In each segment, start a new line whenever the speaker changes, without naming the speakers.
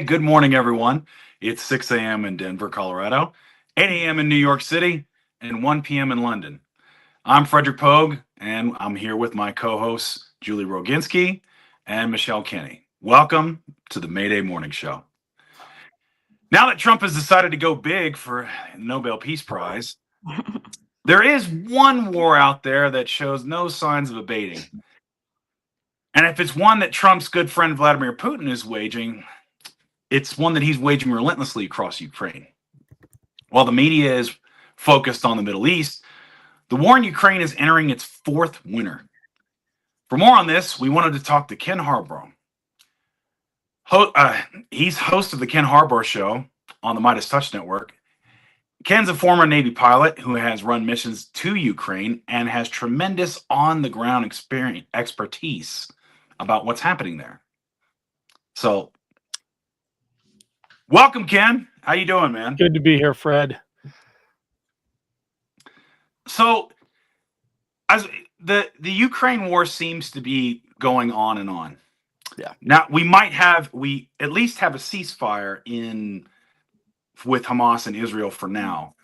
good morning, everyone. It's 6 a.m. in Denver, Colorado, 8 a.m. in New York City, and 1 p.m. in London. I'm Frederic Poag, and I'm here with my co-hosts, Julie Roginsky and Michelle Kinney. Welcome to the Mayday Morning Show. Now that Trump has decided to go big for the Nobel Peace Prize, there is one war out there that shows no signs of abating. And if it's one that Trump's good friend Vladimir Putin is waging, it's one that he's waging relentlessly across Ukraine. While the media is focused on the Middle East, the war in Ukraine is entering its fourth winter. For more on this, we wanted to talk to Ken Harbaugh. He's host of the Ken Harbaugh Show on the Midas Touch Network. Ken's a former Navy pilot who has run missions to Ukraine and has tremendous on-the-ground expertise about what's happening there. So, welcome, Ken. How you doing, man?
Good to be here, Fred.
So, as the Ukraine war seems to be going on and on.
Yeah.
Now we at least have a ceasefire with Hamas and Israel for now.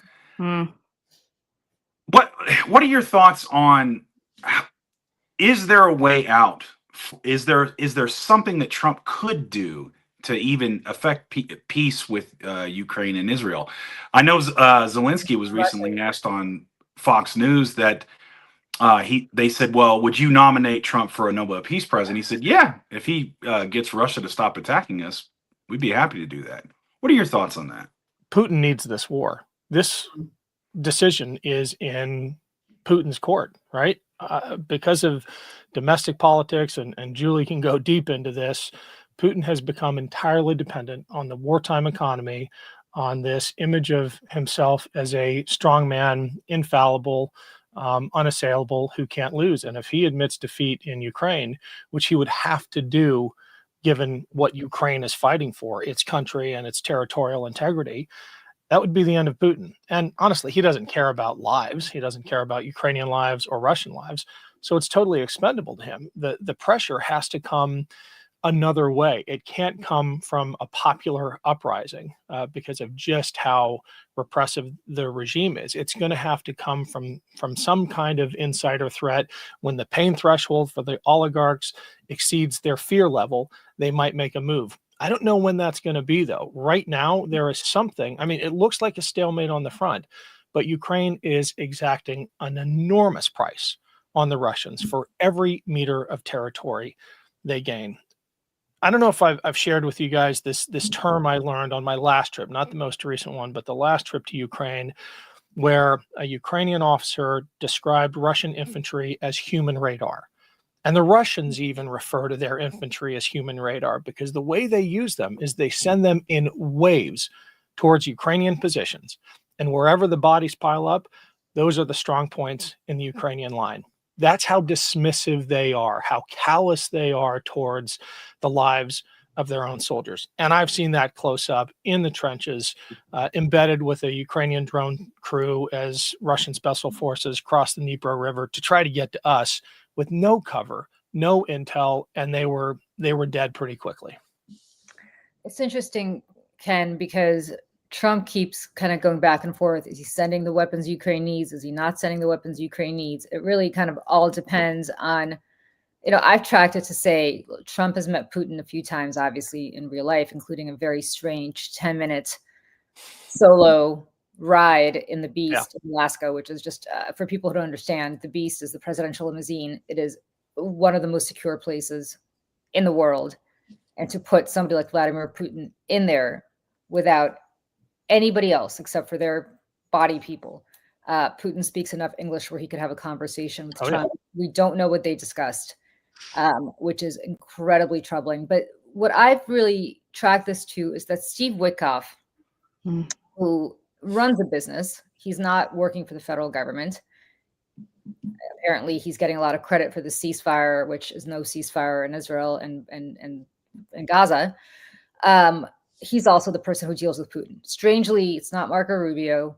What are your thoughts on? Is there a way out? Is there something that Trump could do to even affect peace with Ukraine and Israel? I know Zelensky was recently asked on Fox News that they said, well, would you nominate Trump for a Nobel Peace Prize? And he said, yeah, if he gets Russia to stop attacking us, we'd be happy to do that. What are your thoughts on that?
Putin needs this war. This decision is in Putin's court, right? Because of domestic politics, and Julie can go deep into this, Putin has become entirely dependent on the wartime economy, on this image of himself as a strong man, infallible, unassailable, who can't lose. And if he admits defeat in Ukraine, which he would have to do given what Ukraine is fighting for, its country and its territorial integrity, that would be the end of Putin. And honestly, he doesn't care about lives. He doesn't care about Ukrainian lives or Russian lives. So it's totally expendable to him. The pressure has to come another way. It can't come from a popular uprising because of just how repressive the regime is. It's going to have to come from some kind of insider threat. When the pain threshold for the oligarchs exceeds their fear level, they might make a move. I don't know when that's going to be, though. Right now, there is something. I mean, it looks like a stalemate on the front, but Ukraine is exacting an enormous price on the Russians for every meter of territory they gain. I don't know if I've shared with you guys this term I learned on my last trip, not the most recent one, but the last trip to Ukraine, where a Ukrainian officer described Russian infantry as human radar. And the Russians even refer to their infantry as human radar because the way they use them is they send them in waves towards Ukrainian positions. And wherever the bodies pile up, those are the strong points in the Ukrainian line. That's how dismissive they are, how callous they are towards the lives of their own soldiers. And I've seen that close up in the trenches, embedded with a Ukrainian drone crew as Russian special forces cross the Dnipro River to try to get to us with no cover, no intel, and they were dead pretty quickly.
It's interesting, Ken, because Trump keeps kind of going back and forth. Is he sending the weapons Ukraine needs? Is he not sending the weapons Ukraine needs? It really kind of all depends on, I've tracked it to say Trump has met Putin a few times, obviously, in real life, including a very strange 10-minute solo ride in the Beast in Alaska, which is just, for people who don't understand, the Beast is the presidential limousine. It is one of the most secure places in the world. And to put somebody like Vladimir Putin in there without anybody else except for their body people. Putin speaks enough English where he could have a conversation with Trump. Yeah. We don't know what they discussed, which is incredibly troubling. But what I've really tracked this to is that Steve Witkoff, who runs a business, he's not working for the federal government. Apparently, he's getting a lot of credit for the ceasefire, which is no ceasefire in Israel and Gaza. He's also the person who deals with Putin. Strangely, it's not Marco Rubio.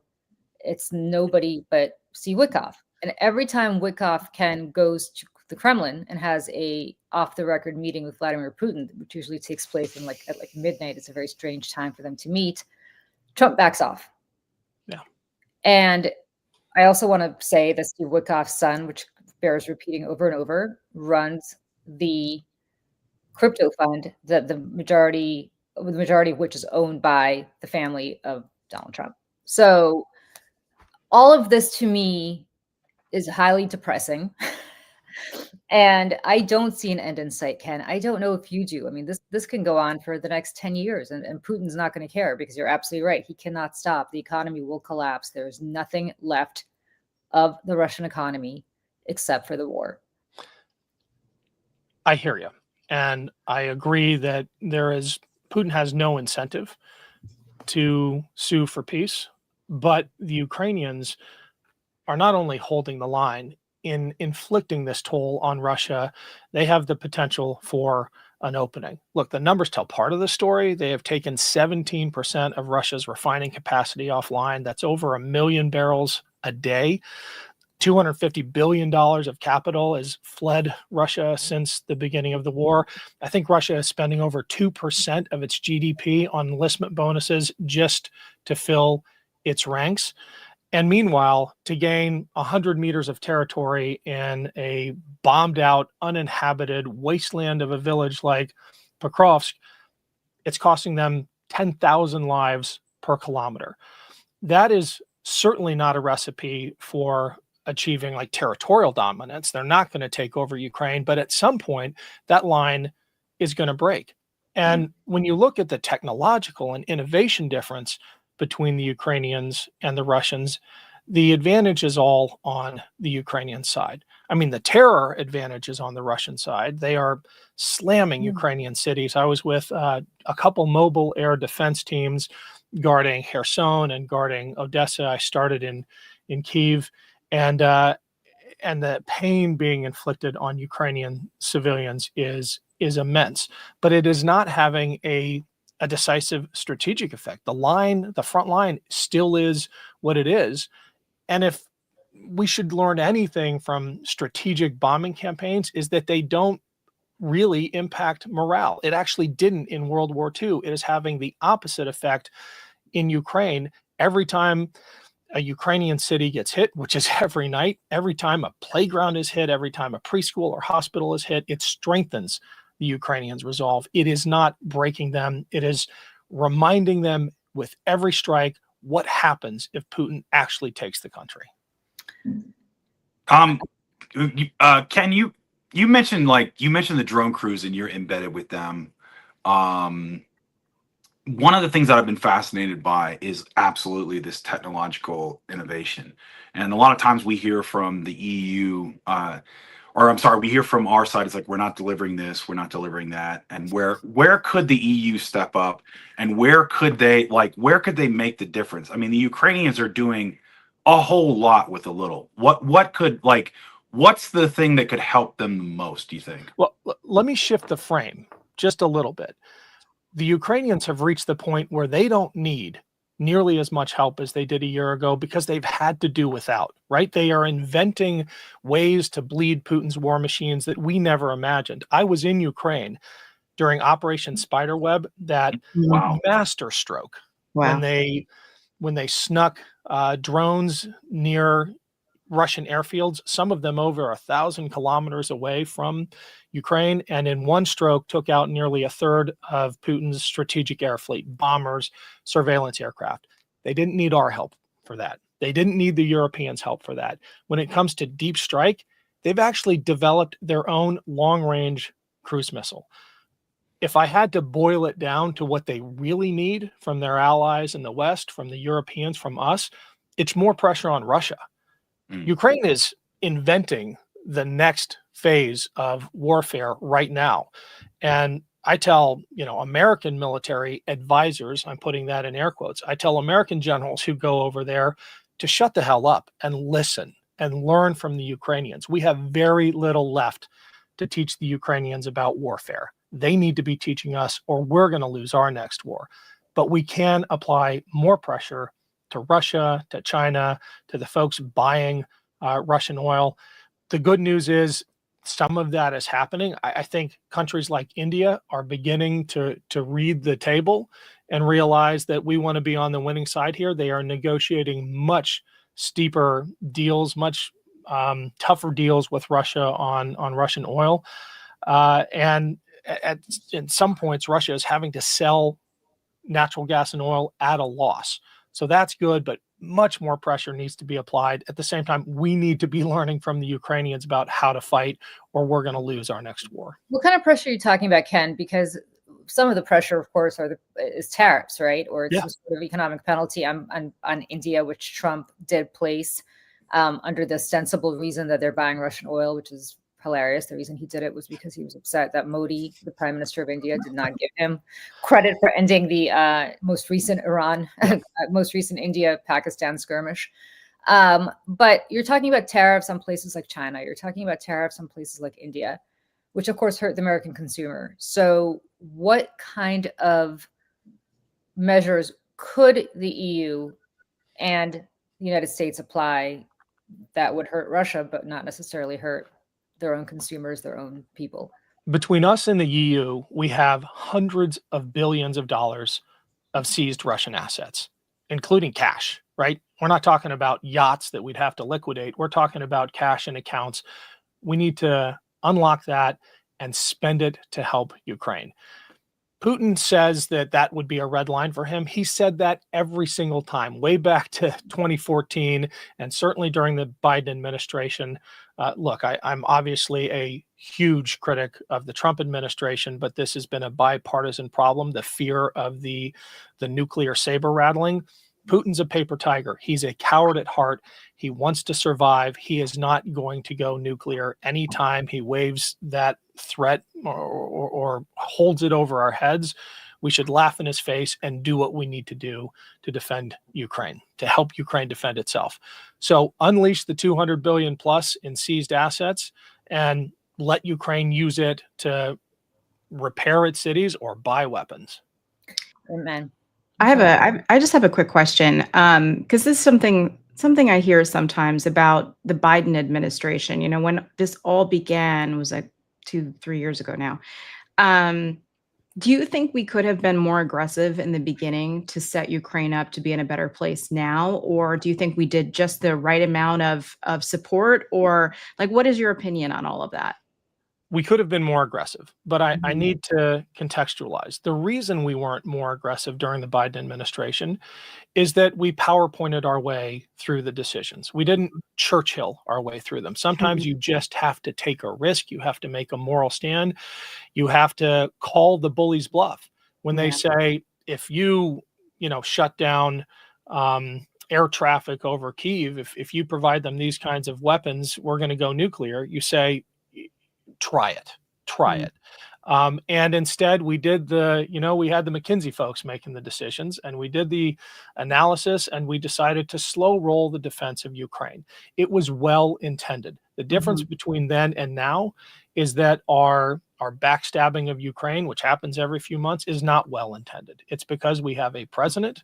It's nobody but Steve Witkoff. And every time Witkoff goes to the Kremlin and has a off the record meeting with Vladimir Putin, which usually takes place in at midnight. It's a very strange time for them to meet. Trump backs off.
Yeah.
And I also want to say that Steve Witkoff's son, which bears repeating over and over, runs the crypto fund that the majority of which is owned by the family of Donald Trump. So all of this to me is highly depressing. And I don't see an end in sight, Ken. I don't know if you do. I mean, this can go on for the next 10 years, and Putin's not going to care, because you're absolutely right. He cannot stop. The economy will collapse. There's nothing left of the Russian economy except for the war.
I hear you. And I agree that Putin has no incentive to sue for peace, but the Ukrainians are not only holding the line in inflicting this toll on Russia, they have the potential for an opening. Look, the numbers tell part of the story. They have taken 17% of Russia's refining capacity offline. That's over 1 million barrels a day. $250 billion of capital has fled Russia since the beginning of the war. I think Russia is spending over 2% of its GDP on enlistment bonuses just to fill its ranks. And meanwhile, to gain 100 meters of territory in a bombed out, uninhabited wasteland of a village like Pokrovsk, it's costing them 10,000 lives per kilometer. That is certainly not a recipe for achieving territorial dominance. They're not going to take over Ukraine, but at some point that line is going to break. And when you look at the technological and innovation difference between the Ukrainians and the Russians, the advantage is all on the Ukrainian side. I mean, the terror advantage is on the Russian side. They are slamming Ukrainian cities. I was with a couple mobile air defense teams guarding Kherson and guarding Odessa. I started in Kyiv, and the pain being inflicted on Ukrainian civilians is immense. But it is not having a decisive strategic effect. The front line still is what it is. And if we should learn anything from strategic bombing campaigns, is that they don't really impact morale. It actually didn't in World War II. It is having the opposite effect in Ukraine. Every time a Ukrainian city gets hit, which is every night, every time a playground is hit, every time a preschool or hospital is hit, it strengthens the Ukrainians' resolve. It is not breaking them. It is reminding them with every strike what happens if Putin actually takes the country.
Ken, you mentioned the drone crews and you're embedded with them. One of the things that I've been fascinated by is absolutely this technological innovation. And a lot of times we hear from the EU, we hear from our side, it's like, we're not delivering this, we're not delivering that. And where could the EU step up, and where could they make the difference? I mean, the Ukrainians are doing a whole lot with a little. What's the thing that could help them the most, do you think?
Well, let me shift the frame just a little bit. The Ukrainians have reached the point where they don't need nearly as much help as they did a year ago, because they've had to do without, right? They are inventing ways to bleed Putin's war machines that we never imagined. I was in Ukraine during Operation Spiderweb, that master stroke, when they snuck drones near Russian airfields, some of them over 1,000 kilometers away from Ukraine, and in one stroke took out nearly a third of Putin's strategic air fleet, bombers, surveillance aircraft. They didn't need our help for that. They didn't need the Europeans' help for that. When it comes to deep strike, they've actually developed their own long-range cruise missile. If I had to boil it down to what they really need from their allies in the West, from the Europeans, from us, it's more pressure on Russia. Ukraine is inventing the next phase of warfare right now. And I tell, American military advisors, I'm putting that in air quotes, I tell American generals who go over there to shut the hell up and listen and learn from the Ukrainians. We have very little left to teach the Ukrainians about warfare. They need to be teaching us, or we're going to lose our next war. But we can apply more pressure to Russia, to China, to the folks buying Russian oil. The good news is some of that is happening. I think countries like India are beginning to read the table and realize that we want to be on the winning side here. They are negotiating much steeper deals, much tougher deals with Russia on Russian oil. And at some points, Russia is having to sell natural gas and oil at a loss. So that's good, but much more pressure needs to be applied. At the same time, we need to be learning from the Ukrainians about how to fight, or we're going to lose our next war.
What kind of pressure are you talking about, Ken? Because some of the pressure, of course, is tariffs, right? Or it's some sort of economic penalty on India, which Trump did place under the ostensible reason that they're buying Russian oil, which is hilarious. The reason he did it was because he was upset that Modi, the Prime Minister of India, did not give him credit for ending the most recent India-Pakistan skirmish. But you're talking about tariffs on places like China. You're talking about tariffs on places like India, which of course hurt the American consumer. So what kind of measures could the EU and the United States apply that would hurt Russia, but not necessarily hurt their own consumers, their own people?
Between us and the EU, we have hundreds of billions of dollars of seized Russian assets, including cash, right? We're not talking about yachts that we'd have to liquidate. We're talking about cash in accounts. We need to unlock that and spend it to help Ukraine. Putin says that that would be a red line for him. He said that every single time, way back to 2014, and certainly during the Biden administration. Look, I'm obviously a huge critic of the Trump administration, but this has been a bipartisan problem, the fear of the nuclear saber rattling. Putin's a paper tiger. He's a coward at heart. He wants to survive. He is not going to go nuclear anytime he waves that threat or holds it over our heads. We should laugh in his face and do what we need to do to defend Ukraine, to help Ukraine defend itself. So unleash the 200 billion plus in seized assets and let Ukraine use it to repair its cities or buy weapons.
Amen.
I just have a quick question, because this is something I hear sometimes about the Biden administration. You know, when this all began was like 2-3 years ago now. Do you think we could have been more aggressive in the beginning to set Ukraine up to be in a better place now? Or do you think we did just the right amount of support? Or like, what is your opinion on all of that?
We could have been more aggressive, but I need to contextualize. The reason we weren't more aggressive during the Biden administration is that we PowerPointed our way through the decisions. We didn't Churchill our way through them. Sometimes you just have to take a risk. You have to make a moral stand. You have to call the bully's bluff. When they say, if you shut down air traffic over Kyiv, if you provide them these kinds of weapons, we're going to go nuclear. You say, try it. And instead we did we had the McKinsey folks making the decisions, and we did the analysis, and we decided to slow roll the defense of Ukraine. It was well intended. The difference between then and now is that our backstabbing of Ukraine, which happens every few months, is not well intended. It's because we have a president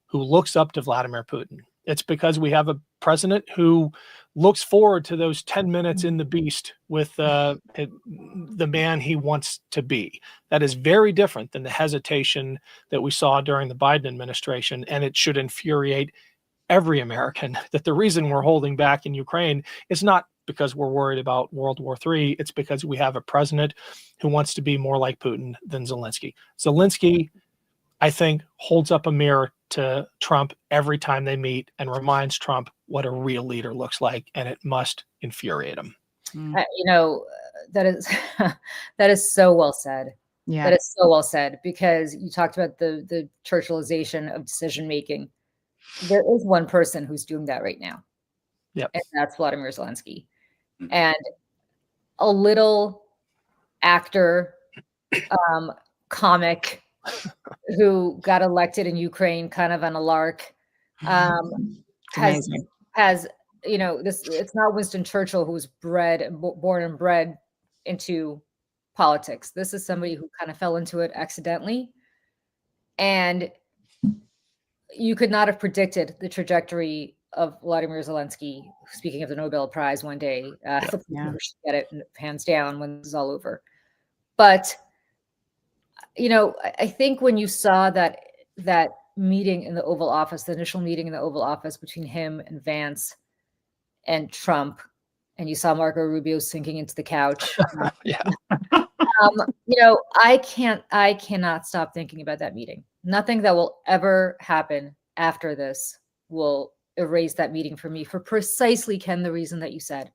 who looks up to Vladimir Putin. It's because we have a president who looks forward to those 10 minutes in the beast with the man he wants to be. That is very different than the hesitation that we saw during the Biden administration, and it should infuriate every American that the reason we're holding back in Ukraine is not because we're worried about World War III. It's because we have a president who wants to be more like Putin than Zelensky. Zelensky, I think, holds up a mirror to Trump every time they meet and reminds Trump what a real leader looks like, and it must infuriate him.
That is so well said.
Yeah,
that is so well said, because you talked about the Churchillization of decision making. There is one person who's doing that right now.
Yep.
And that's Vladimir Zelensky. And a little actor, comic who got elected in Ukraine kind of on a lark, has it's not Winston Churchill who was born and bred into politics. This is somebody who kind of fell into it accidentally, and you could not have predicted the trajectory of Vladimir Zelensky, speaking of the Nobel Prize one day. The
Yeah.
should get it hands down when this is all over. But, I think when you saw that meeting in the Oval Office, the initial meeting in the Oval Office between him and Vance and Trump, and you saw Marco Rubio sinking into the couch.
Yeah.
I cannot stop thinking about that meeting. Nothing that will ever happen after this will erase that meeting for me, for precisely, Ken, the reason that you said.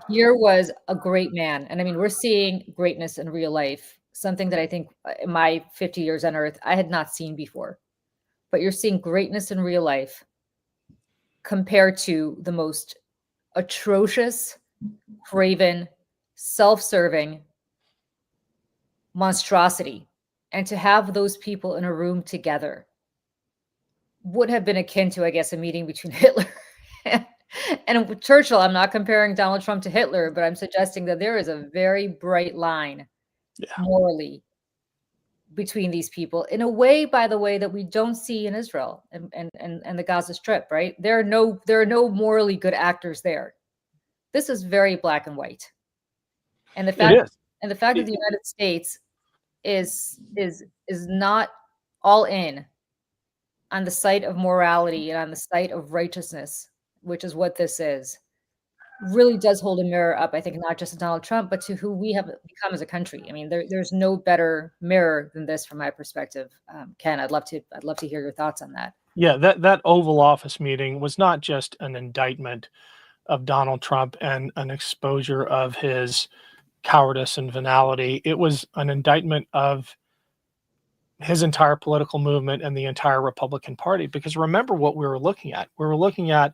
Here was a great man. And I mean, we're seeing greatness in real life, something that I think in my 50 years on Earth, I had not seen before. But you're seeing greatness in real life compared to the most atrocious, craven, self-serving monstrosity. And to have those people in a room together would have been akin to, I guess, a meeting between Hitler and Churchill. I'm not comparing Donald Trump to Hitler, but I'm suggesting that there is a very bright line morally between these people, in a way, by the way, that we don't see in Israel and the Gaza Strip, right? There are no morally good actors there. This is very black and white. And the fact that the United States is not all in on the site of morality and on the site of righteousness, which is what this is, really does hold a mirror up, I think, not just to Donald Trump, but to who we have become as a country. I mean, there's no better mirror than this from my perspective. Ken, I'd love to hear your thoughts on that.
Yeah, that Oval Office meeting was not just an indictment of Donald Trump and an exposure of his cowardice and venality. It was an indictment of his entire political movement and the entire Republican Party. Because remember what we were looking at. We were looking at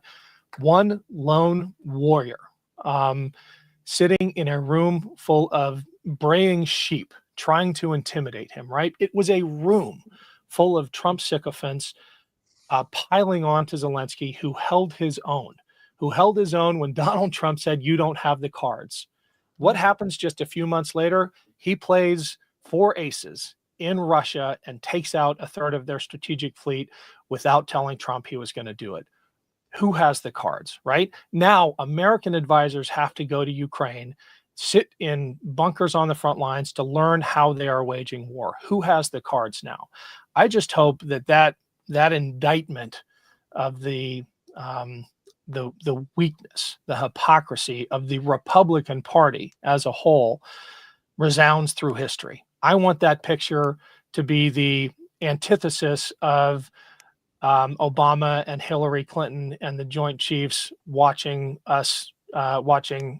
one lone warrior sitting in a room full of braying sheep trying to intimidate him, right? It was a room full of Trump sycophants piling on to Zelensky, who held his own when Donald Trump said, "You don't have the cards." What happens just a few months later? He plays 4 aces in Russia and takes out a third of their strategic fleet without telling Trump he was going to do it. Who has the cards, right? Now, American advisors have to go to Ukraine, sit in bunkers on the front lines to learn how they are waging war. Who has the cards now? I just hope that indictment of the weakness, the hypocrisy of the Republican Party as a whole resounds through history. I want that picture to be the antithesis of Obama and Hillary Clinton and the Joint Chiefs watching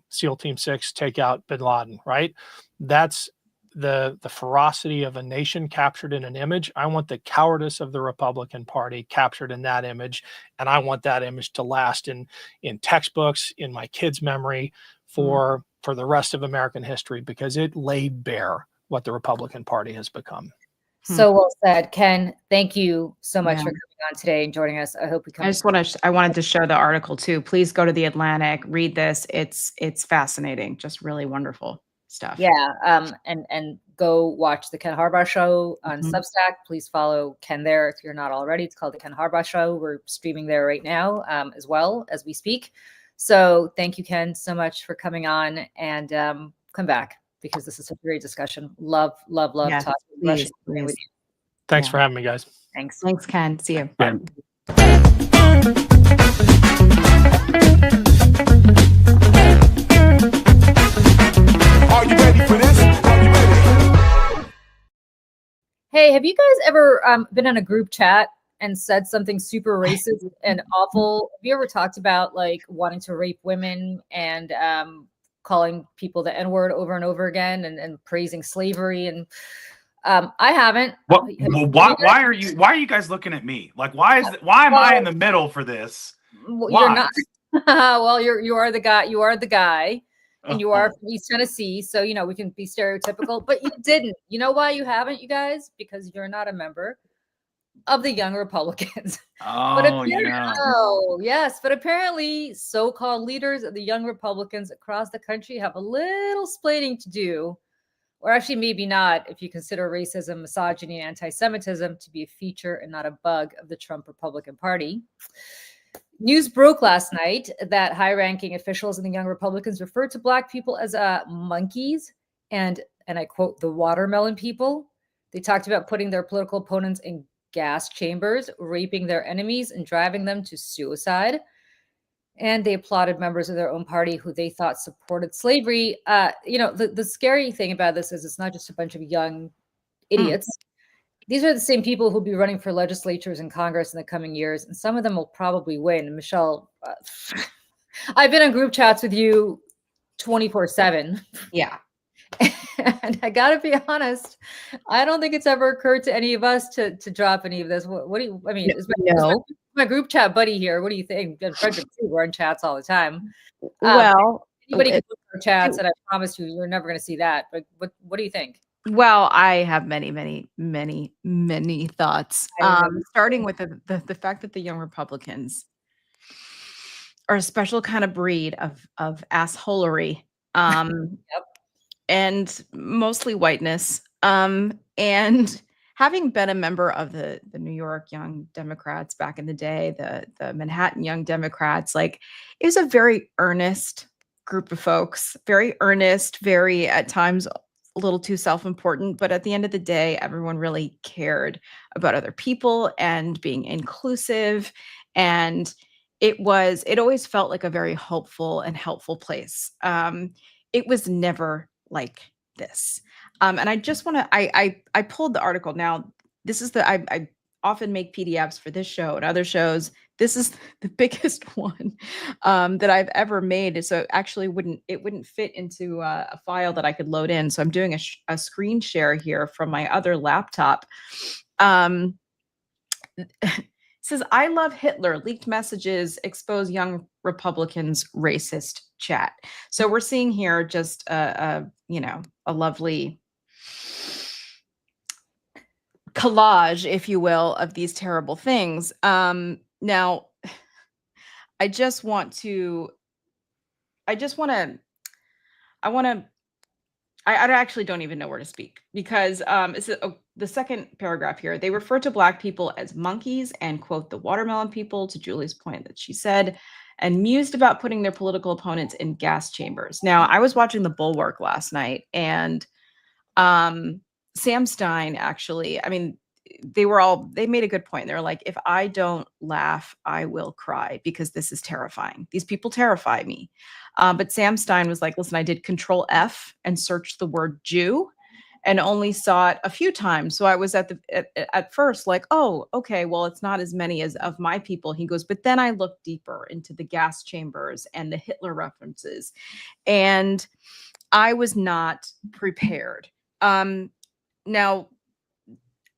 SEAL Team 6 take out bin Laden, right? That's the ferocity of a nation captured in an image. I want the cowardice of the Republican Party captured in that image. And I want that image to last in textbooks, in my kids' memory for the rest of American history, because it laid bare what the Republican Party has become.
So well said, Ken. Thank you so much for coming on today and joining us. I hope we come.
I wanted to share the article too. Please go to The Atlantic, read this. It's fascinating. Just really wonderful stuff.
Yeah. And go watch the Ken Harbaugh Show on Substack. Please follow Ken there if you're not already. It's called the Ken Harbaugh Show. We're streaming there right now, as well as we speak. So thank you, Ken, so much for coming on, and come back, because this is a great discussion. Love
Yes,
talking
please.
with you.
Thanks for having me, guys.
Thanks,
Ken. See you.
Bye.
Are you ready for this? Are you ready?
Hey, have you guys ever been in a group chat and said something super racist and awful? Have you ever talked about like wanting to rape women and calling people the N-word over and over again and praising slavery? And I haven't.
Well, why are you guys looking at me? Like, why am I in the middle for this?
You're not. Well, you are the guy. You are the guy. And you are from East Tennessee, so we can be stereotypical, but you didn't. You know why you haven't, you guys? Because you're not a member of the Young Republicans.
Oh, yeah.
Oh, yes. But apparently, so-called leaders of the Young Republicans across the country have a little splaining to do, or actually maybe not, if you consider racism, misogyny, and anti-Semitism to be a feature and not a bug of the Trump Republican Party. News broke last night that high-ranking officials in the Young Republicans referred to Black people as monkeys and I quote, the watermelon people. They talked about putting their political opponents in gas chambers, raping their enemies, and driving them to suicide. And they applauded members of their own party who they thought supported slavery. The scary thing about this is it's not just a bunch of young idiots. These are the same people who'll be running for legislatures and Congress in the coming years, and some of them will probably win. Michelle, I've been on group chats with you 24/7.
Yeah.
And I gotta be honest, I don't think it's ever occurred to any of us to drop any of this. What do you? I mean, is my group chat buddy here. What do you think? And Frederic, too, we're in chats all the time.
Well,
anybody can look at our chats, and I promise you're never going to see that. But what do you think?
Well, I have many thoughts. Starting with the fact that the Young Republicans are a special kind of breed of assholery.
Yep.
And mostly whiteness. And having been a member of the New York Young Democrats back in the day, the Manhattan Young Democrats, like, it was a very earnest group of folks, very earnest, very at times a little too self-important, but at the end of the day, everyone really cared about other people and being inclusive. And it always felt like a very hopeful and helpful place. It was never like this. And I just want to, I pulled the article. Now, this is I often make PDFs for this show and other shows. This is the biggest one that I've ever made. So actually it wouldn't fit into a file that I could load in. So I'm doing a screen share here from my other laptop. It says, I love Hitler, leaked messages, expose young Republicans racist chat. So we're seeing here just a lovely collage, if you will, of these terrible things. Now, I actually don't even know where to speak, because it's the second paragraph here. They refer to Black people as monkeys and quote the watermelon people, to Julie's point that she said, and mused about putting their political opponents in gas chambers. Now, I was watching The Bulwark last night, and Sam Stein, actually, I mean, they made a good point. They were like, if I don't laugh, I will cry, because this is terrifying. These people terrify me. But Sam Stein was like, listen, I did Control F and searched the word Jew and only saw it a few times. So I was at first like, oh, okay, well, it's not as many as of my people. He goes, but then I looked deeper into the gas chambers and the Hitler references, and I was not prepared. Now,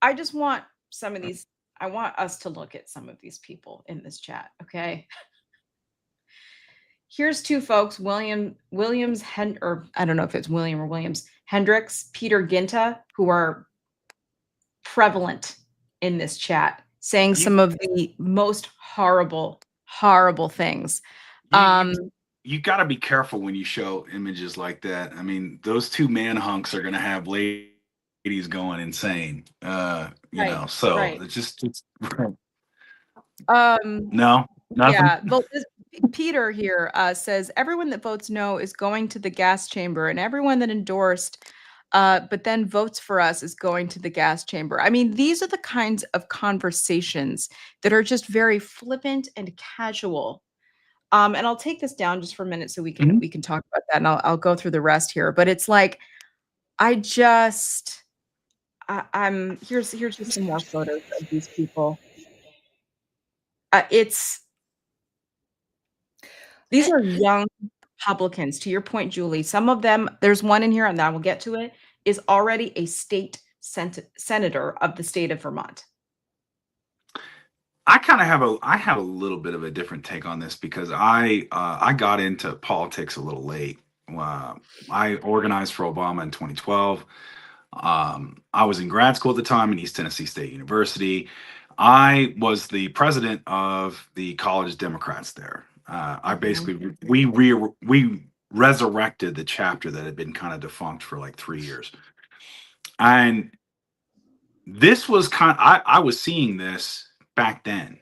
I just want I want us to look at some of these people in this chat, okay? Here's two folks, Williams, or I don't know if it's William or Williams, Hendricks, Peter Ginta, who are prevalent in this chat, saying some of the most horrible things.
You got to be careful when you show images like that. I mean, those two man hunks are going to have ladies going insane. So
right.
it's
no,
nothing.
Yeah, but Peter here says everyone that votes no is going to the gas chamber, and everyone that endorsed but then votes for us is going to the gas chamber. I mean, these are the kinds of conversations that are just very flippant and casual. And I'll take this down just for a minute so we can talk about that, and I'll go through the rest here. But it's like, I'm here's just some more photos of these people. These are young Republicans. To your point, Julie, some of them, there's one in here, and I will get to it, is already a state senator of the state of Vermont.
I have a little bit of a different take on this, because I got into politics a little late. I organized for Obama in 2012. I was in grad school at the time in East Tennessee State University. I was the president of the College Democrats there. I basically we resurrected the chapter that had been kind of defunct for like 3 years, and this was I was seeing this back then,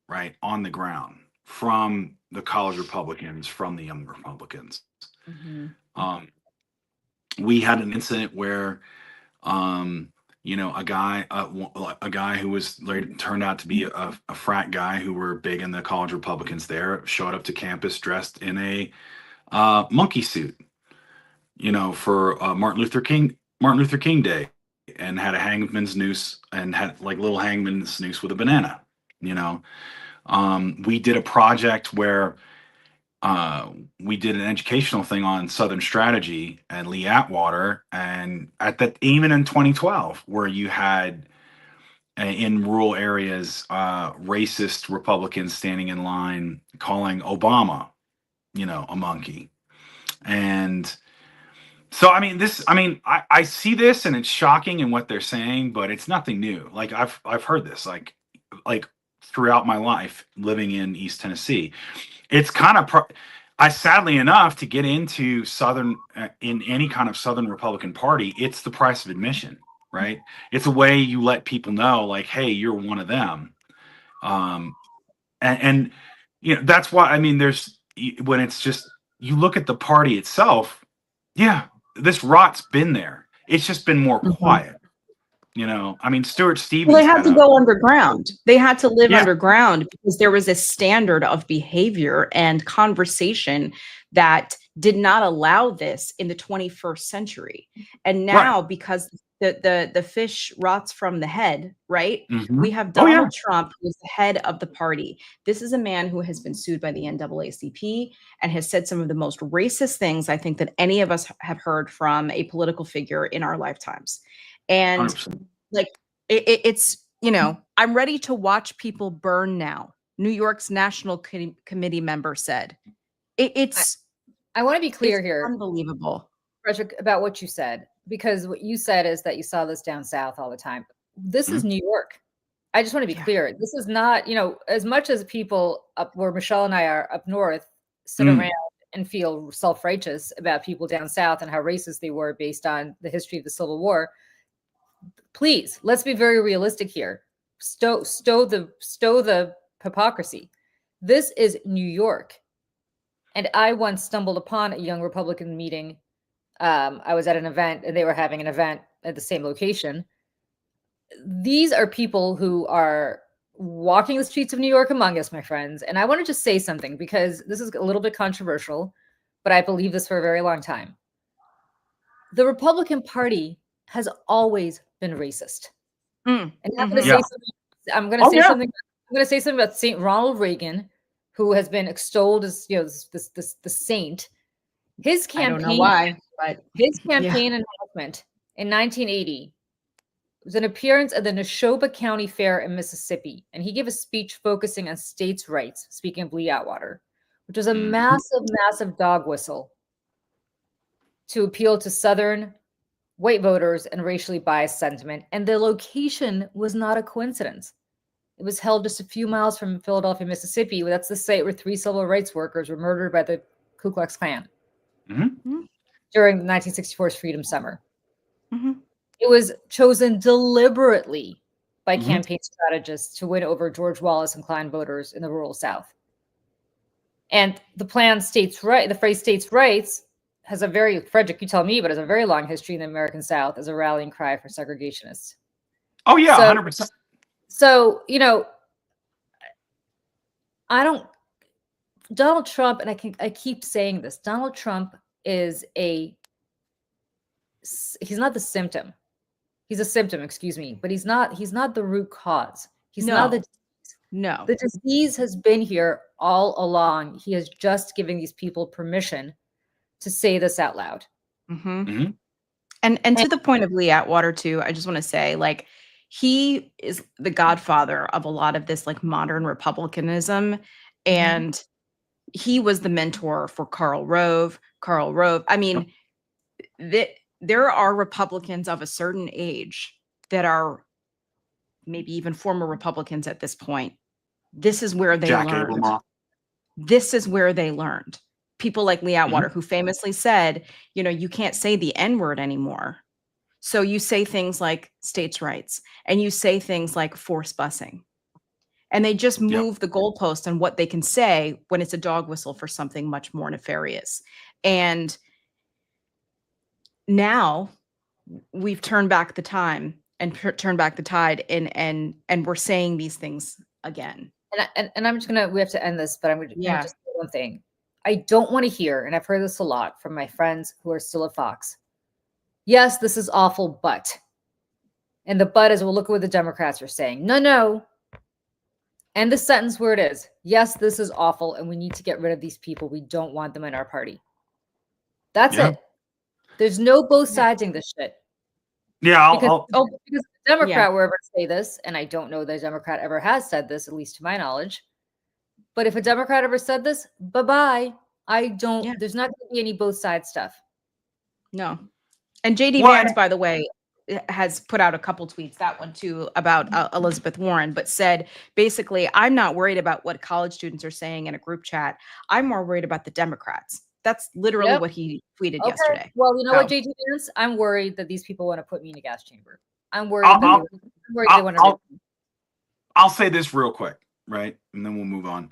right, on the ground, from the college Republicans, from the young Republicans. We had an incident where, a guy who was later turned out to be a frat guy who were big in the college Republicans there, showed up to campus dressed in a monkey suit, for Martin Luther King Day, and had a hangman's noose and had like little hangman's noose with a banana. We did a project where we did an educational thing on Southern strategy and Lee Atwater, and even in 2012, where you had in rural areas racist Republicans standing in line calling Obama, a monkey. And so, I see this and it's shocking in what they're saying, but it's nothing new. Like I've heard this like throughout my life living in East Tennessee. It's kind of sadly enough, to get into in any kind of Southern Republican Party, it's the price of admission, right? It's a way you let people know, like, hey, you're one of them. And that's why, there's, when it's just, you look at the party itself, this rot's been there. It's just been more quiet. Stuart Stevens.
Well, they had to go underground. They had to live underground because there was a standard of behavior and conversation that did not allow this in the 21st century. And now, because the fish rots from the head, right? We have Donald Trump, who is the head of the party. This is a man who has been sued by the NAACP and has said some of the most racist things I think that any of us have heard from a political figure in our lifetimes. And 100%. Like it's, I'm ready to watch people burn now. New York's National Committee member said.
I want to be clear here.
Unbelievable.
Frederic, about what you said, because what you said is that you saw this down south all the time. This is New York. I just want to be clear. This is not, as much as people up where Michelle and I are up north sit around and feel self-righteous about people down south and how racist they were based on the history of the Civil War. Please, let's be very realistic here. Stow the hypocrisy. This is New York. And I once stumbled upon a young Republican meeting. I was at an event and they were having an event at the same location. These are people who are walking the streets of New York among us, my friends. And I want to just say something, because this is a little bit controversial, but I believe this for a very long time. The Republican Party has always been racist. And I'm going to say something. I'm going to say something about St. Ronald Reagan, who has been extolled as the saint. His campaign,
I don't know why, but
his campaign announcement in 1980 was an appearance at the Neshoba County Fair in Mississippi, and he gave a speech focusing on states' rights. Speaking of Lee Atwater, which was a massive dog whistle to appeal to Southern white voters and racially biased sentiment. And the location was not a coincidence. It was held just a few miles from Philadelphia, Mississippi. That's the site where 3 civil rights workers were murdered by the Ku Klux Klan during 1964's Freedom Summer. It was chosen deliberately by campaign strategists to win over George Wallace and Klein voters in the rural South. And the phrase states' rights has a very, Frederic, you tell me, but has a very long history in the American South as a rallying cry for segregationists.
Oh, yeah, 100%.
So, Donald Trump, and I keep saying this, Donald Trump he's not the symptom. He's a symptom, excuse me, but he's not the root cause. He's not the disease.
No.
The disease has been here all along. He is just giving these people permission to say this out loud.
And to the point of Lee Atwater too, I just want to say, like, he is the godfather of a lot of this like modern republicanism, and he was the mentor for Karl Rove. I mean, there are Republicans of a certain age that are maybe even former Republicans at this point. This is where they learned. This is where they learned. People like Lee Atwater, who famously said, you can't say the N-word anymore. So you say things like states' rights, and you say things like forced busing. And they just move the goalpost on what they can say when it's a dog whistle for something much more nefarious. And now we've turned back the time and turned back the tide, and we're saying these things again.
And I'm just gonna, we have to end this, but I'm gonna just say one thing. I don't want to hear, and I've heard this a lot from my friends who are still at Fox. Yes, this is awful, but, and the but is, well, look at what the Democrats are saying. No. End the sentence where it is. Yes, this is awful, and we need to get rid of these people. We don't want them in our party. That's it. There's no both siding this shit.
Yeah,
because the Democrat were ever to say this, and I don't know that a Democrat ever has said this, at least to my knowledge. But if a Democrat ever said this, bye-bye. I don't, there's not going to be any both sides stuff.
No. And JD Vance, by the way, has put out a couple tweets, that one too, about Elizabeth Warren, but said basically, I'm not worried about what college students are saying in a group chat. I'm more worried about the Democrats. That's literally what he tweeted yesterday.
Well, you know what, JD Vance? I'm worried that these people want to put me in a gas chamber. I'm worried they want to.
I'll say this real quick, right? And then we'll move on.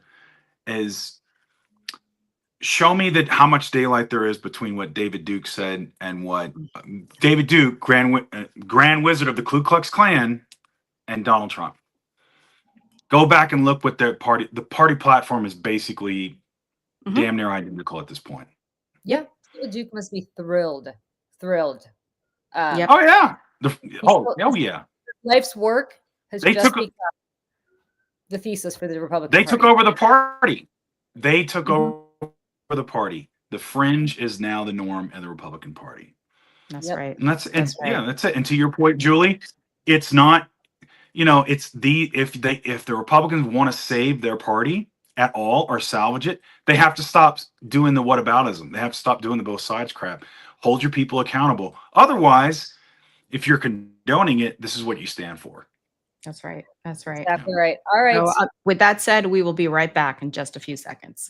Is show me that how much daylight there is between what David Duke said and what David Duke, Grand Wizard of the Ku Klux Klan, and Donald Trump. Go back and look what their party. The party platform is basically damn near identical at this point.
Yeah, David Duke must be thrilled.
Oh yeah.
Life's work has just become the thesis for the Republican Party.
They took over the party. They took over the party. The fringe is now the norm in the Republican Party.
That's right.
And that's it. And to your point, Julie, it's not, it's if the Republicans want to save their party at all or salvage it, they have to stop doing the whataboutism. They have to stop doing the both sides crap. Hold your people accountable. Otherwise, if you're condoning it, this is what you stand for.
That's right. That's right.
Exactly right. All right.
So, with that said, we will be right back in just a few seconds.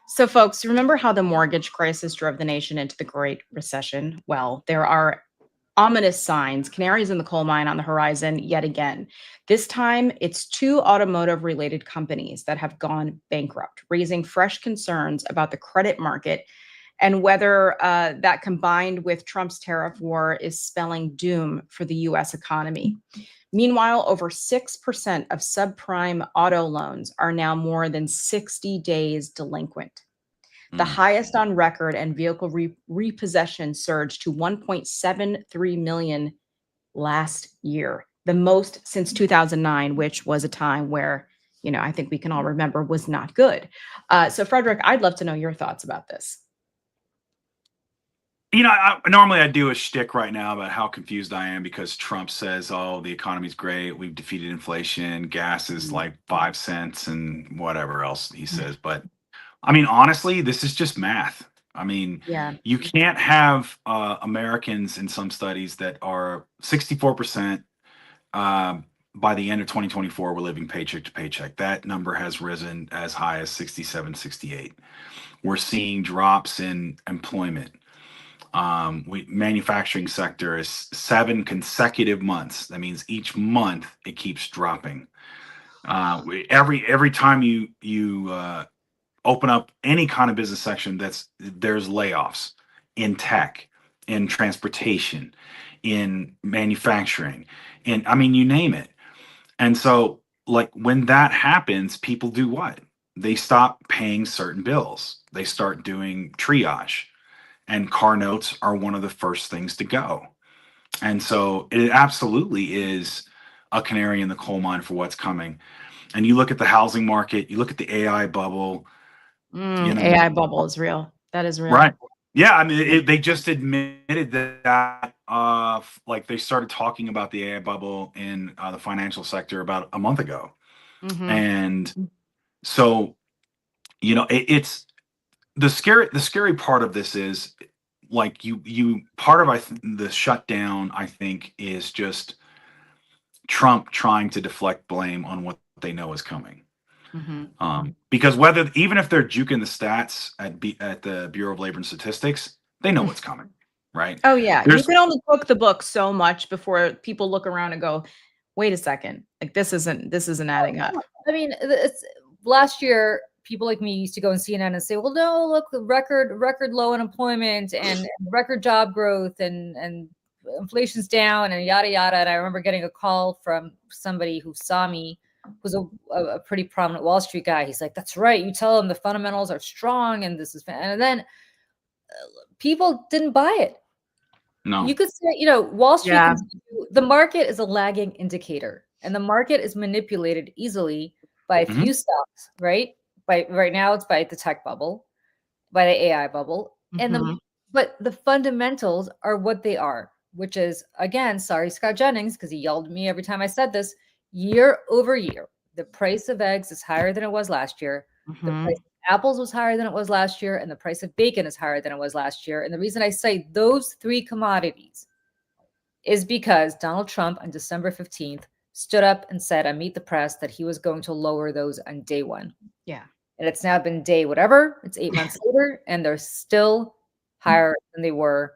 So, folks, remember how the mortgage crisis drove the nation into the Great Recession? Well, there are ominous signs, canaries in the coal mine on the horizon yet again. This time, it's two automotive-related companies that have gone bankrupt, raising fresh concerns about the credit market and whether that combined with Trump's tariff war is spelling doom for the U.S. economy. Meanwhile, over 6% of subprime auto loans are now more than 60 days delinquent. The highest on record, and vehicle repossession surged to 1.73 million last year, the most since 2009, which was a time where, I think we can all remember was not good. So, Frederic, I'd love to know your thoughts about this.
Normally I do a shtick right now about how confused I am because Trump says, oh, the economy's great. We've defeated inflation. Gas is like 5 cents and whatever else he says. But honestly, this is just math. You can't have Americans in some studies that are 64% by the end of 2024, we're living paycheck to paycheck. That number has risen as high as 67, 68. We're seeing drops in employment. Manufacturing sector is 7 consecutive months. That means each month it keeps dropping. Every time you open up any kind of business section, there's layoffs in tech, in transportation, in manufacturing, in you name it. And so, when that happens, people do what? They stop paying certain bills. They start doing triage. And car notes are one of the first things to go. And so it absolutely is a canary in the coal mine for what's coming. And you look at the housing market, you look at the AI bubble.
AI bubble is real. That is real.
Right. Yeah. They just admitted that they started talking about the AI bubble in the financial sector about a month ago. And so, it's, the scary part of this is part of the shutdown, I think, is just Trump trying to deflect blame on what they know is coming. Because even if they're juking the stats at the Bureau of Labor and Statistics, they know what's coming, right?
Oh yeah,
There's-
you can only cook the book so much before people look around and go, "Wait a second, like this isn't adding up."
I mean, it's last year. People like me used to go on CNN and say, "Well, no, look, the record low unemployment and record job growth and inflation's down and yada yada." And I remember getting a call from somebody who saw me, who's a pretty prominent Wall Street guy. He's like, "That's right. You tell them the fundamentals are strong and this is." And then people didn't buy it.
No.
You could say, Wall Street, the market is a lagging indicator, and the market is manipulated easily by a few stocks, right? Right now, it's by the tech bubble, by the AI bubble, but the fundamentals are what they are, which is, again, sorry, Scott Jennings, because he yelled at me every time I said this, year over year, the price of eggs is higher than it was last year. The price of apples was higher than it was last year, and the price of bacon is higher than it was last year. And the reason I say those three commodities is because Donald Trump on December 15th stood up and said on Meet the Press that he was going to lower those on day one.
Yeah.
And it's now been day whatever, it's 8 months later, and they're still higher than they were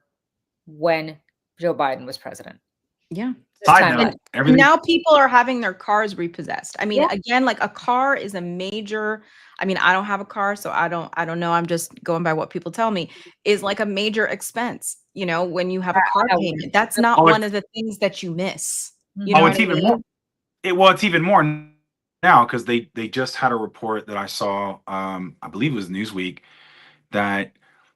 when Joe Biden was president.
Yeah.
Everything.
Now people are having their cars repossessed. I mean, again, like a car is a major, I mean, I don't have a car, so I don't know. I'm just going by what people tell me, is like a major expense, when you have a car payment. That's not one of the things that you miss. You know
it's even more. It's even more now because they just had a report that I saw, I believe it was Newsweek, that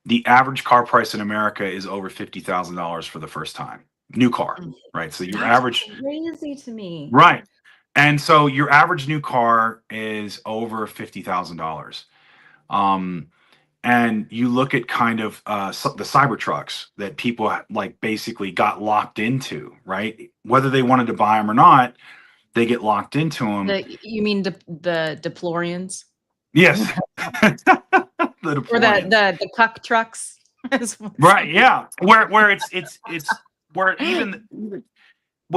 the average car price in America is over $50,000 for the first time. New car, right? So your average,
crazy to me,
right? And so your average new car is over $50,000. And you look at kind of the cyber trucks that people like basically got locked into, right? Whether they wanted to buy them or not, they get locked into them.
You mean the DePlorians?
Yes.
Or the cuck trucks.
Right. Yeah. Where it's where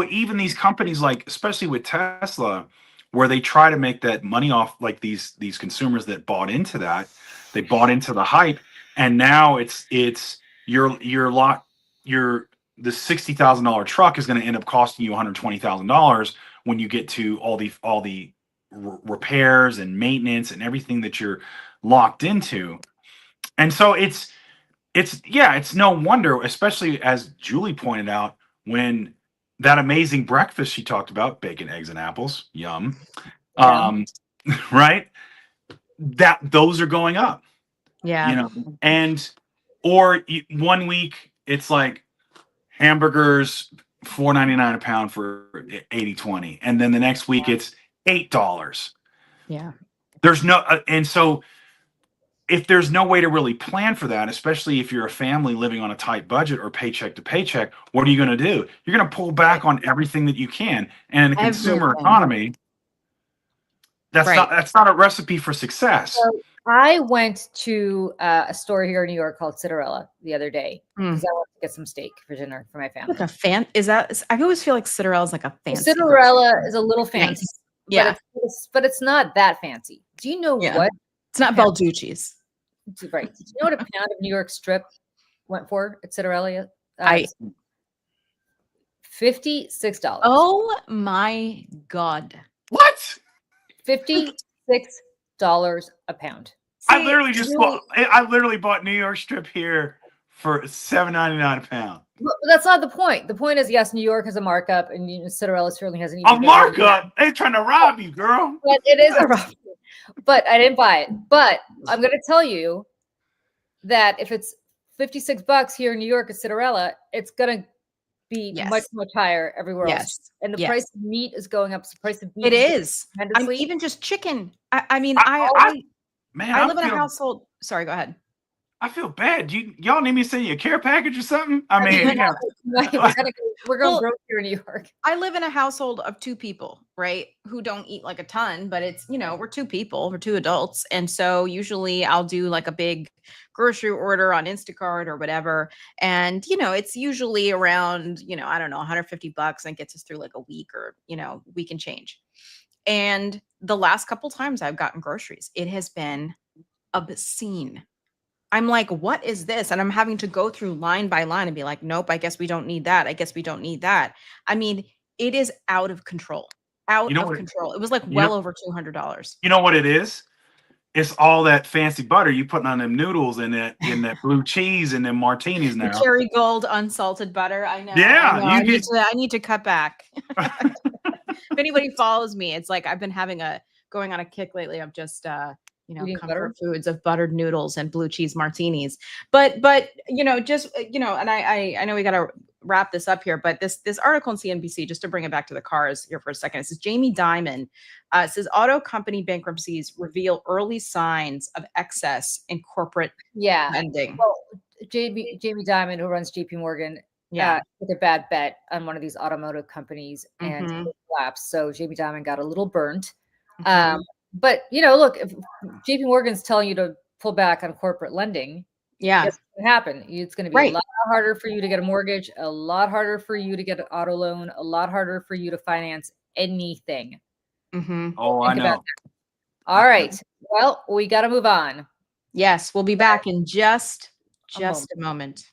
even these companies, like especially with Tesla, where they try to make that money off like these consumers that bought into that, they bought into the hype, and now it's the $60,000 truck is going to end up costing you $120,000 when you get to all the repairs and maintenance and everything that you're locked into. And so it's no wonder, especially as Julie pointed out, when that amazing breakfast she talked about, bacon, eggs, and apples, yum, right? That those are going up, and or 1 week it's like hamburgers $4.99 a pound for 80/20, and then the next week it's $8.
Yeah,
there's no, and so if there's no way to really plan for that, especially if you're a family living on a tight budget or paycheck to paycheck, what are you going to do? You're going to pull back on everything that you can. And in a consumer economy, that's not a recipe for success.
So I went to a store here in New York called Citarella the other day because I wanted to get some steak for dinner for my family.
Like I always feel like Citarella is like a fancy.
Citarella is a little fancy.
Yeah.
But it's not that fancy. Do you know what?
It's not Balducci's.
Right. Do you know what a pound of New York strip went for at Citarella? $56.
Oh my God.
What?
$56 a pound.
I literally bought New York strip here for $7.99 a pound.
But that's not the point. The point is, yes, New York has a markup, and Citarella certainly has an
a markup. They're trying to rob you, girl.
But it is a rob. But I didn't buy it. But I'm going to tell you that if it's $56 here in New York at Citarella, it's going to be much higher everywhere else. And the price of meat is going up. So the price of beef
is even just chicken. I mean, I live in a household. Sorry, go ahead.
I feel bad. Y'all need me to send you a care package or something? I mean,
we're going broke here in New York.
I live in a household of 2 people, right? Who don't eat like a ton, but it's, we're 2 people, we're 2 adults. And so usually I'll do like a big grocery order on Instacart or whatever. And, it's usually around, I don't know, $150 and gets us through like a week or, week and change. And the last couple times I've gotten groceries, it has been obscene. I'm like, what is this? And I'm having to go through line by line and be like, nope, I guess we don't need that. I guess we don't need that. I mean, it is out of control. Out
You know
of
what?
control. It was like
You
well
know,
over $200.
you know what it is? It's all that fancy butter you putting on them noodles and that blue cheese and them martinis
The
now.
cherry gold unsalted butter. I know.
Yeah,
I know. I need to cut back. If anybody follows me, it's like I've been going on a kick lately of just
Eating
comfort
butter?
foods of buttered noodles and blue cheese martinis. But just and I know we got to wrap this up here, but this article in CNBC, just to bring it back to the cars here for a second, it says Jamie Dimon says auto company bankruptcies reveal early signs of excess in corporate lending.
Well, Jamie Dimon, who runs JP Morgan, took a bad bet on one of these automotive companies and it collapsed. So Jamie Dimon got a little burnt. But look, if JP Morgan's telling you to pull back on corporate lending, it's going to happen. It's going to be a lot harder for you to get a mortgage, a lot harder for you to get an auto loan, a lot harder for you to finance anything.
Oh, I know.
All right. Well, we got to move on.
Yes, we'll be back in just a moment.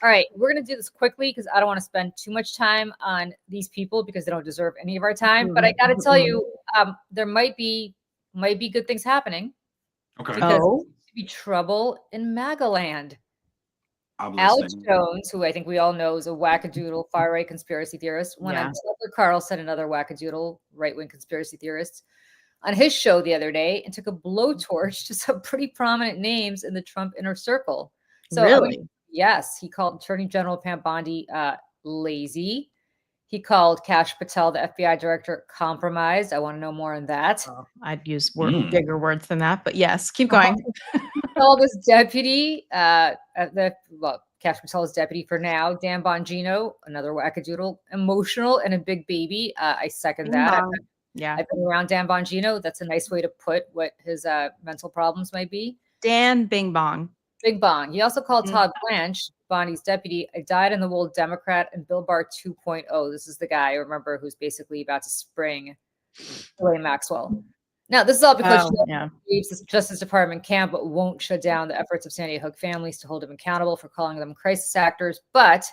All right, we're going to do this quickly because I don't want to spend too much time on these people because they don't deserve any of our time. But I got to tell you, there might be good things happening.
Okay.
Because there's be trouble in MAGA land. Alex Jones, who I think we all know is a wackadoodle far-right conspiracy theorist, went on Tucker Carlson, another wackadoodle right-wing conspiracy theorist, on his show the other day and took a blowtorch to some pretty prominent names in the Trump inner circle. So
really?
Yes, he called Attorney General Pam Bondi lazy. He called Kash Patel, the FBI director, compromised. I want to know more on that.
I'd use bigger words than that, but yes, keep going.
He called his deputy, Kash Patel's deputy for now, Dan Bongino, another wackadoodle, emotional and a big baby. I second that. I've been around Dan Bongino. That's a nice way to put what his mental problems might be.
Dan Bing Bong.
Big Bong. He also called Todd Blanche, Bonnie's deputy, a dyed-in-the-wool Democrat and Bill Barr 2.0. This is the guy, remember, who's basically about to spring Ghislaine Maxwell. Now, this is all because she believes the Justice Department can but won't shut down the efforts of Sandy Hook families to hold them accountable for calling them crisis actors. But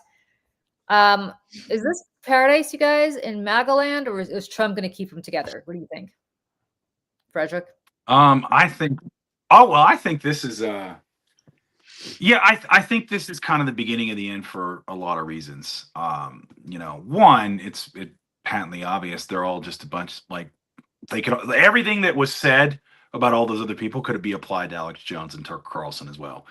is this paradise, you guys, in MAGA land, or is Trump going to keep them together? What do you think, Frederic?
I think this is I think this is kind of the beginning of the end for a lot of reasons. One, it's patently obvious they're all just a bunch, like, they could, everything that was said about all those other people could be applied to Alex Jones and Tucker Carlson as well.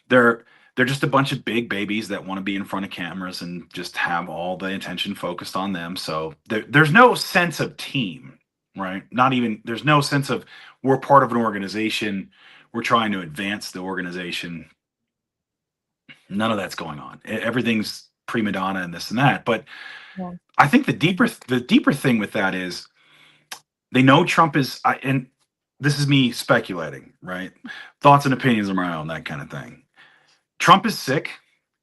They're just a bunch of big babies that want to be in front of cameras and just have all the attention focused on them. So there's no sense of team, right? There's no sense of we're part of an organization. We're trying to advance the organization. None of that's going on. Everything's prima donna and this and that. But I think the deeper thing with that is they know Trump is, and this is me speculating, right? Thoughts and opinions of my own, that kind of thing. Trump is sick.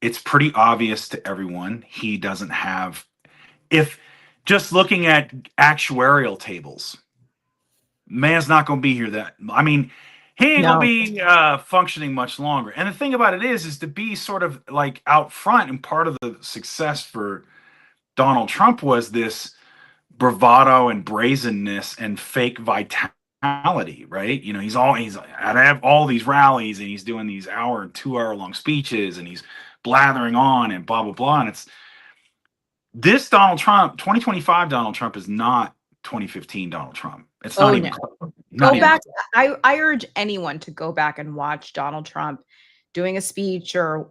It's pretty obvious to everyone. He doesn't have, if just looking at actuarial tables, man's not going to be here he ain't going to be functioning much longer. And the thing about it is to be sort of like out front, and part of the success for Donald Trump was this bravado and brazenness and fake vitality, right? He's at all these rallies and he's doing these 2-hour long speeches and he's blathering on and blah, blah, blah. And it's this Donald Trump, 2025 Donald Trump is not 2015 Donald Trump. It's not even close.
Go back. I urge anyone to go back and watch Donald Trump doing a speech or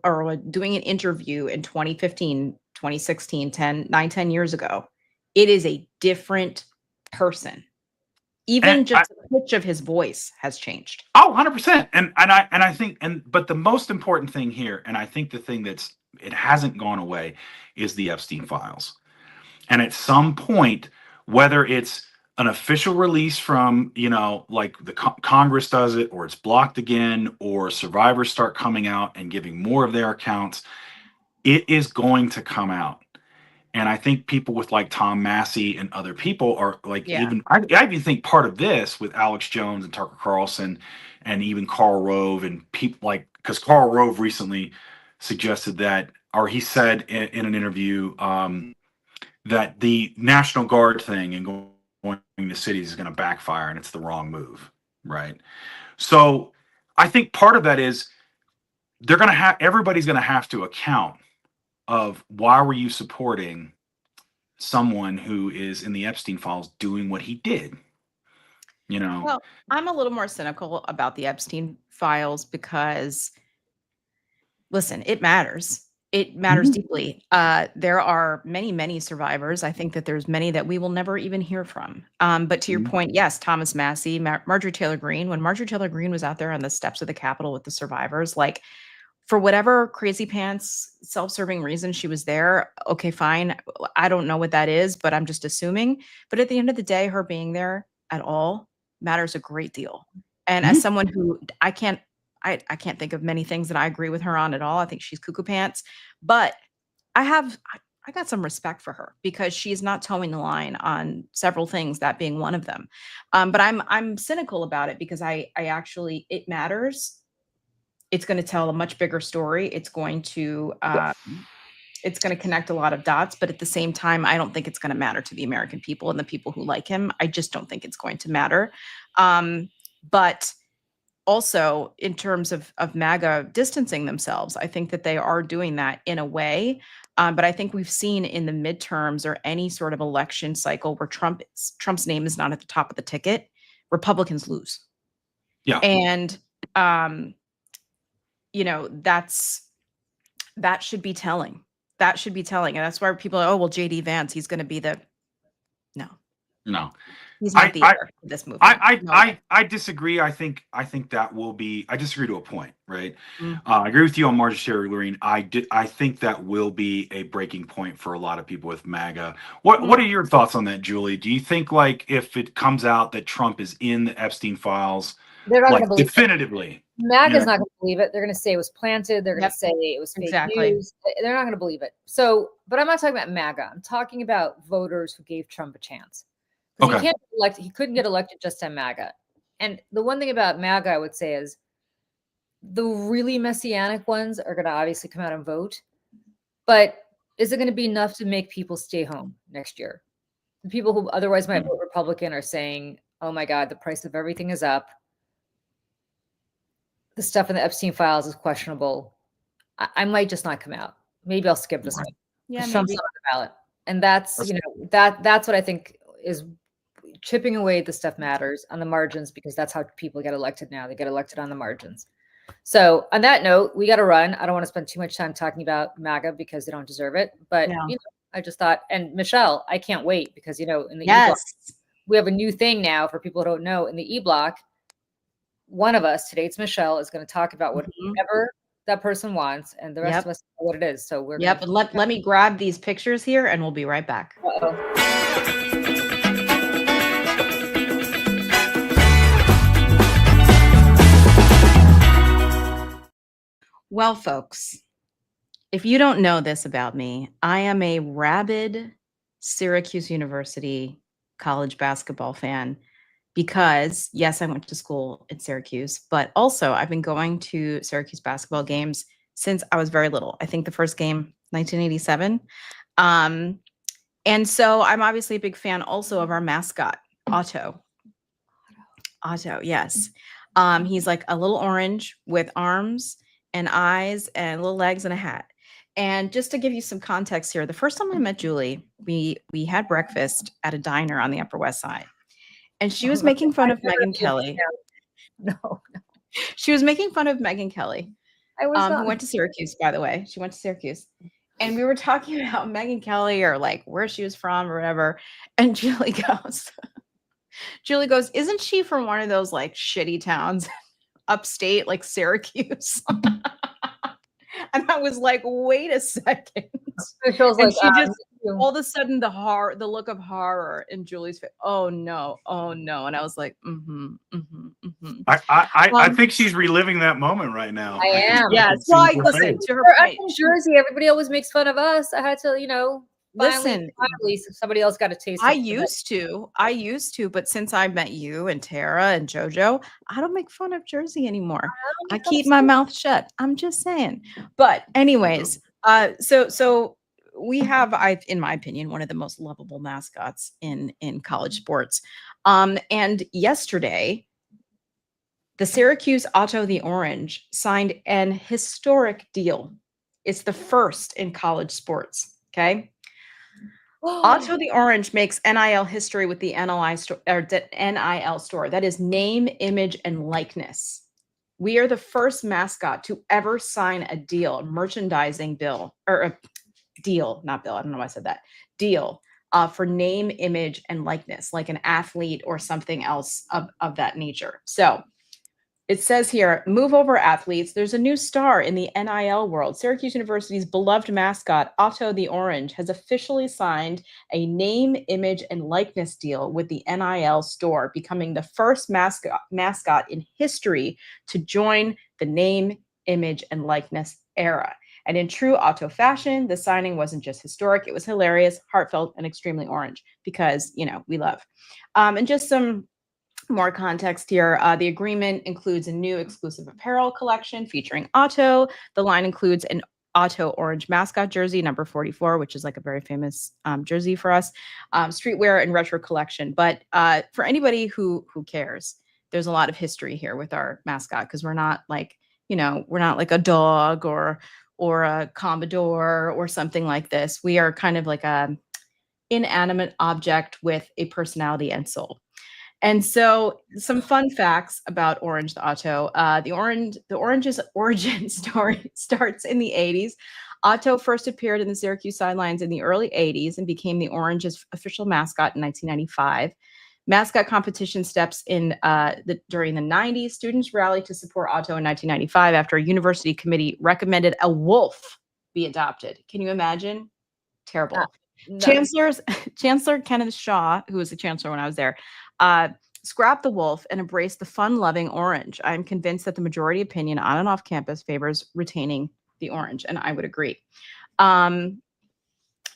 doing an interview in 2015, 2016, 10 years ago. It is a different person. Even just the pitch of his voice has changed.
Oh, 100%. And I think, but the most important thing here, and I think the thing it hasn't gone away, is the Epstein files. And at some point, whether it's an official release from, like the Congress does it, or it's blocked again, or survivors start coming out and giving more of their accounts, it is going to come out. And I think people with like Tom Massey and other people are like,
Yeah.
I even think part of this with Alex Jones and Tucker Carlson and even Karl Rove and people like, because Karl Rove recently suggested that, or he said in an interview that the National Guard thing and going to cities is going to backfire and it's the wrong move, right? So I think part of that is everybody's going to have to account of why were you supporting someone who is in the Epstein files doing what he did,
Well, I'm a little more cynical about the Epstein files because, listen, it matters. It matters deeply. There are many, many survivors. I think that there's many that we will never even hear from. But to your point, yes, Thomas Massey, Marjorie Taylor Greene. When Marjorie Taylor Greene was out there on the steps of the Capitol with the survivors, like, for whatever crazy pants, self-serving reason she was there, okay, fine. I don't know what that is, but I'm just assuming. But at the end of the day, her being there at all matters a great deal. And as someone who I can't think of many things that I agree with her on at all. I think she's cuckoo pants, but I got some respect for her because she's not towing the line on several things, that being one of them. But I'm cynical about it because I actually, it matters. It's going to tell a much bigger story. It's going to connect a lot of dots, but at the same time, I don't think it's going to matter to the American people and the people who like him. I just don't think it's going to matter. But also in terms of MAGA distancing themselves, I think that they are doing that in a way. But I think we've seen in the midterms or any sort of election cycle where Trump's name is not at the top of the ticket, Republicans lose.
Yeah.
And, that should be telling. That should be telling. And that's why people are, oh, well, JD Vance, he's going to be no, he's not the heir of this movement.
I disagree. I think that will be, I disagree to a point, right? I agree with you on Marjorie Taylor Greene. I think that will be a breaking point for a lot of people with MAGA. What are your thoughts on that, Julie? Do you think, like, if it comes out that Trump is in the Epstein files,
They're not
like,
going to believe
definitively?
MAGA's not going to believe it. They're going to say it was planted. They're going to say it was fake news. They're not going to believe it. So, but I'm not talking about MAGA. I'm talking about voters who gave Trump a chance. Because he couldn't get elected just on MAGA. And the one thing about MAGA, I would say, is the really messianic ones are going to obviously come out and vote. But is it going to be enough to make people stay home next year? The people who otherwise might vote Republican are saying, oh my God, the price of everything is up. The stuff in the Epstein files is questionable. I might just not come out. Maybe I'll skip this one.
Yeah,
Trump's not on the ballot. And that's that's what I think is chipping away the stuff matters on the margins, because that's how people get elected now. They get elected on the margins. So on that note, we got to run. I don't want to spend too much time talking about MAGA because they don't deserve it. But I just thought, and Michelle, I can't wait because, in the E-Block, we have a new thing now for people who don't know. In the E-Block, one of us, today it's Michelle, is going to talk about whatever that person wants, and the rest of us know what it is. So we're
and let me grab these pictures here and we'll be right back. Well, folks, if you don't know this about me, I am a rabid Syracuse University college basketball fan because, yes, I went to school in Syracuse, but also I've been going to Syracuse basketball games since I was very little. I think the first game, 1987. And so I'm obviously a big fan also of our mascot, Otto. Otto, yes. He's like a little orange with arms and eyes and little legs and a hat. And just to give you some context here, the first time I met Julie, we had breakfast at a diner on the Upper West Side. And she was making fun of Megyn Kelly.
No.
She was making fun of Megyn Kelly,
who
went to Syracuse, by the way. She went to Syracuse. And we were talking about Megyn Kelly or like where she was from or whatever. And Julie goes, isn't she from one of those like shitty towns upstate, like Syracuse? And I was like, wait a second.
It feels like you.
all of a sudden the look of horror in Julie's face. Oh no, and I was like,
I think she's reliving that moment right now.
I am.
Yes.
can
Well,
see her
listen,
face.
to her
I'm
point.
from Jersey. Everybody always makes fun of us. I had to,
Listen,
finally, somebody else got a taste.
I used to, but since I met you and Tara and JoJo, I don't make fun of Jersey anymore. I keep my mouth shut. I'm just saying. But anyways, so we have, in my opinion, one of the most lovable mascots in college sports. And yesterday, the Syracuse Otto the Orange signed an historic deal. It's the first in college sports. Okay. Otto the Orange makes NIL history with the NIL store. That is name, image, and likeness. We are the first mascot to ever sign a deal, merchandising bill, or a deal, not bill. I don't know why I said that. Deal for name, image, and likeness, like an athlete or something else of that nature. So it says here, move over athletes. There's a new star in the NIL world. Syracuse University's beloved mascot, Otto the Orange, has officially signed a name, image, and likeness deal with the NIL store, becoming the first mascot in history to join the name, image, and likeness era. And in true Otto fashion, the signing wasn't just historic, it was hilarious, heartfelt, and extremely orange because, we love. And just some more context here. The agreement includes a new exclusive apparel collection featuring Otto. The line includes an Otto orange mascot jersey, number 44, which is like a very famous jersey for us, streetwear and retro collection. But for anybody who cares, there's a lot of history here with our mascot because we're not like, we're not like a dog or a Commodore or something like this. We are kind of like a inanimate object with a personality and soul. And so some fun facts about Orange the Otto. The Orange's origin story starts in the 80s. Otto first appeared in the Syracuse sidelines in the early 80s and became the Orange's official mascot in 1995. Mascot competition steps in during the 90s. Students rallied to support Otto in 1995 after a university committee recommended a wolf be adopted. Can you imagine? Terrible. No. Chancellor Kenneth Shaw, who was the chancellor when I was there, scrapped the wolf and embraced the fun-loving orange. I'm convinced that the majority opinion on and off campus favors retaining the orange, and I would agree.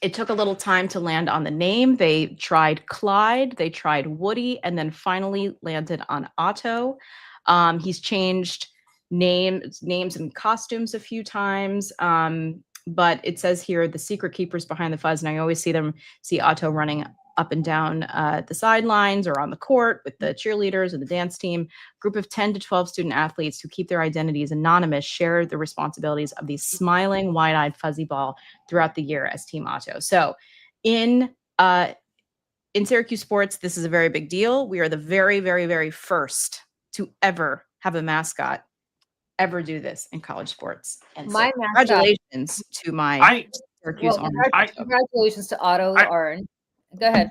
It took a little time to land on the name. They tried Clyde, they tried Woody, and then finally landed on Otto. He's changed names and costumes a few times. But it says here, the secret keepers behind the fuzz, and I always see Otto running up and down the sidelines or on the court with the cheerleaders and the dance team. Group of 10 to 12 student athletes who keep their identities anonymous share the responsibilities of the smiling, wide-eyed fuzzy ball throughout the year as Team Otto. So in Syracuse sports, this is a very big deal. We are the very, very, very first to ever have a mascot ever do this in college sports. And so congratulations to my Syracuse Orange.
Congratulations to Otto Orange. Go ahead.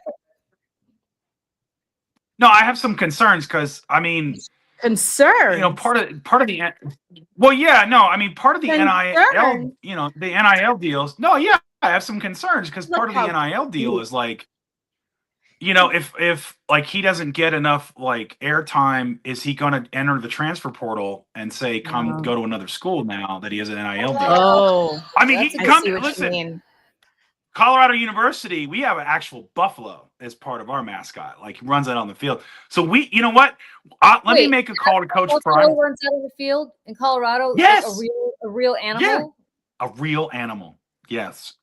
No, I have some concerns because
concerns.
Part of the part of the NIL, the NIL deals. No, yeah, I have some concerns because part of the NIL deal is like, if like he doesn't get enough like airtime, is he going to enter the transfer portal and say, go to another school now that he has an NIL deal?
Oh,
he can come. Listen, Colorado University, we have an actual buffalo as part of our mascot. Like he runs out on the field. So you know what? Let me make a call to Coach Prime.
Runs out on the field in Colorado.
Yes,
like a real animal.
Yeah. A real animal. Yes.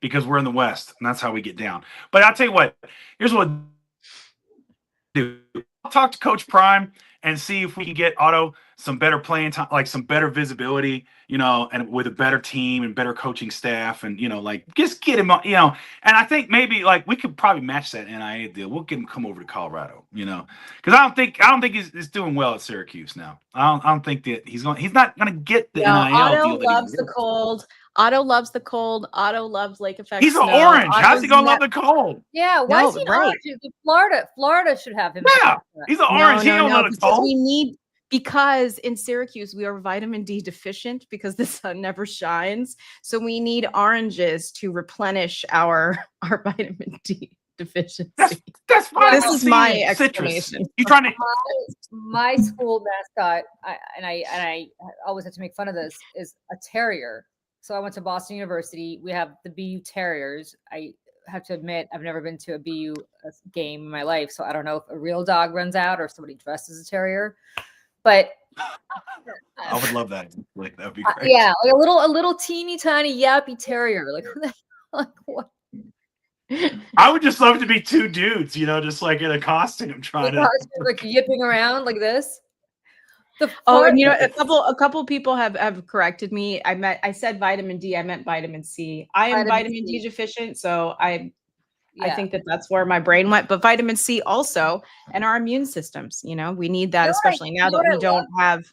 Because we're in the West, and that's how we get down. But I'll tell you what, here's what I'll do. I'll talk to Coach Prime and see if we can get Otto some better playing time, like some better visibility, and with a better team and better coaching staff, and just get him, and I think maybe like we could probably match that NIL deal. We'll get him come over to Colorado, because I don't think he's doing well at Syracuse now. I don't think that he's not gonna get the NIL
Otto
deal.
Loves the cold. Otto loves the cold. Otto loves lake effect.
He's an orange. How's he gonna love the cold?
Yeah, why is he an orange? Florida should have him.
Yeah, he's an orange. He don't love the cold.
because in Syracuse, we are vitamin D deficient because the sun never shines. So we need oranges to replenish our vitamin D deficiency.
That's
Well,
This is my
citrus.
explanation.
You trying to?
My school mascot, I always have to make fun of this, is a terrier. So I went to Boston University. We have the BU Terriers. I have to admit, I've never been to a BU game in my life, so I don't know if a real dog runs out or somebody dressed as a terrier. But
I would love that. Like that'd be great.
yeah, like a little teeny tiny yappy terrier. Like who the hell? Like what?
I would just love to be two dudes, you know, just like in a costume trying to.
Like yipping around like this.
And you know, a couple people have corrected me. I said vitamin D, I meant vitamin C. I am vitamin D deficient, so I think that's where my brain went. But vitamin C also, and our immune systems, you know, we need that, especially now that we don't have,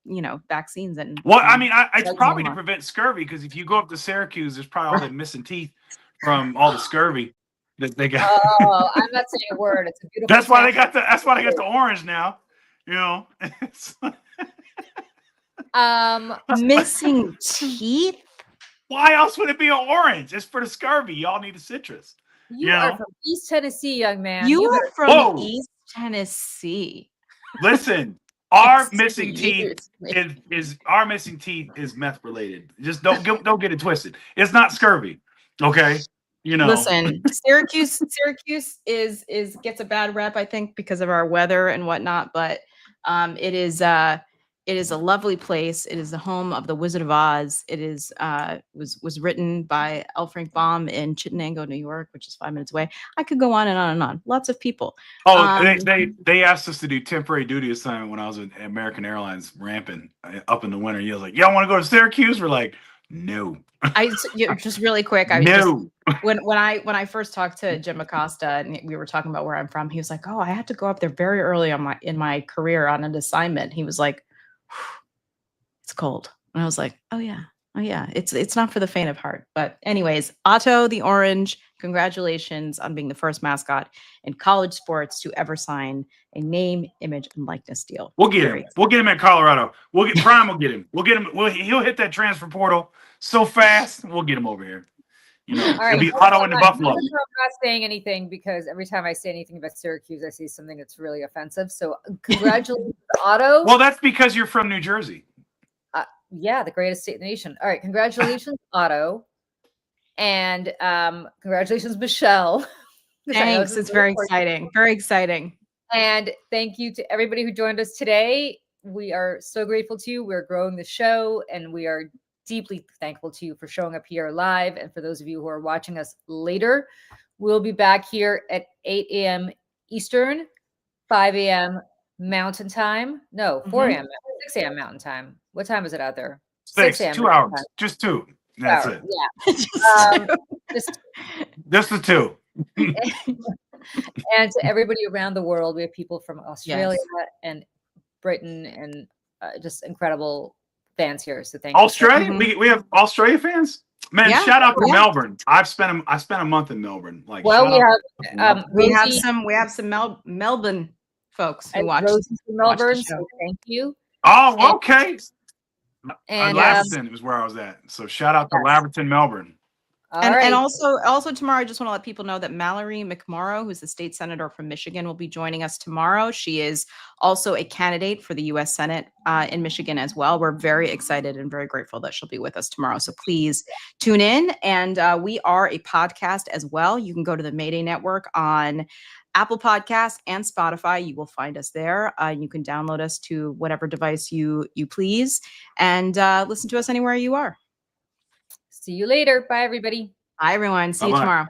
you know, vaccines. And
well, I mean, it's probably to prevent scurvy, because if you go up to Syracuse, there's probably all the missing teeth from all the scurvy that they got.
Oh, I'm not saying a word. It's a beautiful.
That's why they got the orange now. You know,
missing teeth.
Why else would it be an orange? It's for the scurvy. Y'all need a citrus.
You are from East Tennessee, young man.
You are from East Tennessee.
Listen, our missing teeth is meth related. Just don't get it twisted. It's not scurvy. Okay. You know,
listen, Syracuse is gets a bad rep, I think, because of our weather and whatnot. But it is a lovely place. It is the home of the Wizard of Oz. It is was written by L. Frank Baum in Chittenango, New York, which is 5 minutes away. I could go on and on and on. Lots of people.
Oh, they asked us to do temporary duty assignment when I was at American Airlines ramping up in the winter. You was like, y'all want to go to Syracuse? We're like, no.
Just really quick. When I first talked to Jim Acosta and we were talking about where I'm from, he was like, "Oh, I had to go up there very early in my career on an assignment." He was like, "It's cold," and I was like, "Oh yeah, it's not for the faint of heart." But anyways, Otto the Orange, congratulations on being the first mascot in college sports to ever sign a name, image, and likeness deal.
We'll get him. We'll get him at Colorado. Prime will get him. We'll get him. He'll hit that transfer portal so fast. We'll get him over here. You know, it'll be Otto in the Buffalo.
I'm not saying anything because every time I say anything about Syracuse, I see something that's really offensive. So congratulations, Otto.
Well, that's because you're from New Jersey.
Yeah, the greatest state in the nation. All right, congratulations, Otto. And congratulations, Michelle.
Thanks. It's very exciting. Very exciting.
And thank you to everybody who joined us today. We are so grateful to you. We're growing the show, and we are deeply thankful to you for showing up here live. And for those of you who are watching us later, we'll be back here at 8 a.m. Eastern, 5 a.m. Mountain Time. No, 4 a.m. 6 a.m. Mountain Time. What time is it out there?
6 a.m. 2 hours. Just 2. That's it.
Yeah.
Just the 2.
And to everybody around the world, we have people from Australia and Britain and just incredible fans here. So thank
Australia?
you.
We have Australia fans? Man, shout out to Melbourne. I spent a month in Melbourne. Like,
well,
we have some Melbourne folks who watch
Melbourne. So thank you.
Oh, okay.
And
Laverton was where I was at. So shout out to Laverton, Melbourne.
And also tomorrow, I just want to let people know that Mallory McMorrow, who's the state senator from Michigan, will be joining us tomorrow. She is also a candidate for the U.S. Senate in Michigan as well. We're very excited and very grateful that she'll be with us tomorrow. So please tune in. And we are a podcast as well. You can go to the Mayday Network on Apple Podcasts and Spotify. You will find us there. You can download us to whatever device you please and listen to us anywhere you are.
See you later. Bye, everybody.
Bye, everyone. See you tomorrow.